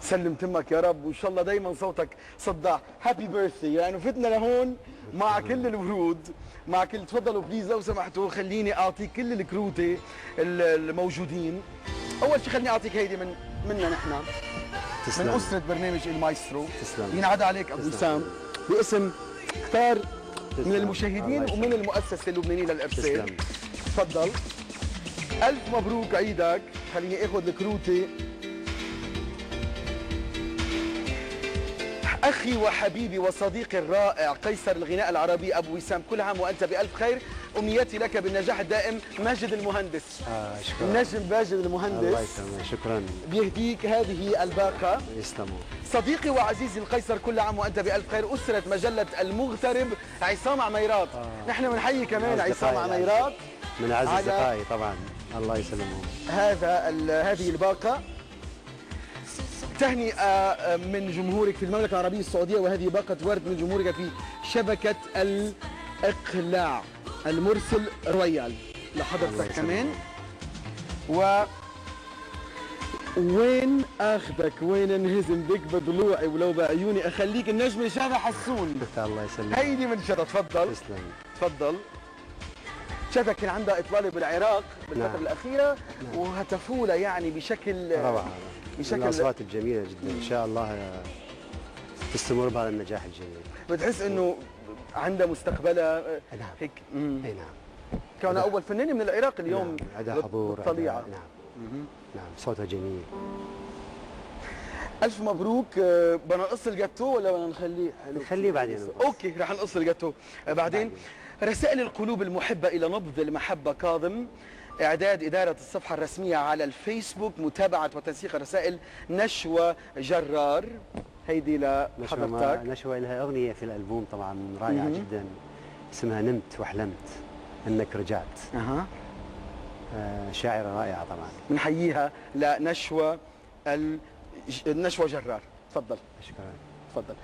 تسلم تمك يا رب، وان شاء الله دايما صوتك صداع. هابي بيرثدي، لانه فتنا لهون مع كل الورود، مع كل. تفضلوا بليز لو سمحتوا، خليني اعطيك كل الكروته الموجودين. اول شيء خليني اعطيك هيدي منا نحن، من اسره برنامج المايسترو. تسلم. ينعاد عليك ابو وسام باسم كثار من المشاهدين ومن المؤسسه اللبنانيه للارسال. تفضل. الف مبروك عيدك. خليني اخذ الكروته. أخي وحبيبي وصديقي الرائع قيصر الغناء العربي أبو وسام، كل عام وأنت بألف خير. أمنيتي لك بالنجاح الدائم. ماجد المهندس. شكرا. النجم ماجد المهندس. الله يسلمك. شكرا. بيهديك هذه الباقة. يسلموا. صديقي وعزيزي القيصر، كل عام وأنت بألف خير. أسرة مجلة المغترب عصام عميرات. نحن بنحيي كمان عصام عميرات من أعز أصدقائي طبعا، الله يسلمهم. هذه الباقة تهنئة من جمهورك في المملكة العربية السعودية، وهذه باقة ورد من جمهورك في شبكة الإقلاع. المرسل رويال لحضرتك كمان. وين اخذك وين انهزم بك بضلوعي ولو بعيوني اخليك النجمة شذا حسون. الله يسلمك. هيدي من شذا. تفضل. تسلم. تفضل. شذا كان عندها اطلاله بالعراق بالفترة الأخيرة، وهتفوا لها يعني بشكل روعة. بشكل الأصوات الجميلة جدا، إن شاء الله تستمر بهذا النجاح الجميل. بتحس إنه عندها مستقبلها هيك. أي نعم. كونها أول فنانة من العراق اليوم. نعم. عندها حضور. طليعة. نعم. نعم. صوتها جميل. ألف مبروك. بدنا نقص الجاتو ولا بدنا نخليه؟ نخليه بعدين. أوكي، رح نقص الجاتو بعدين. رسائل القلوب المحبة إلى نبض المحبة كاظم. إعداد إدارة الصفحة الرسمية على الفيسبوك. متابعة وتنسيق الرسائل نشوى جرار. هيدي لحضرتك. نشوى لها أغنية في الألبوم طبعا رائعة جدا، اسمها نمت وحلمت أنك رجعت. شاعرة رائعة طبعا. بنحييها لنشوى نشوى جرار. تفضل. شكرا. تفضل.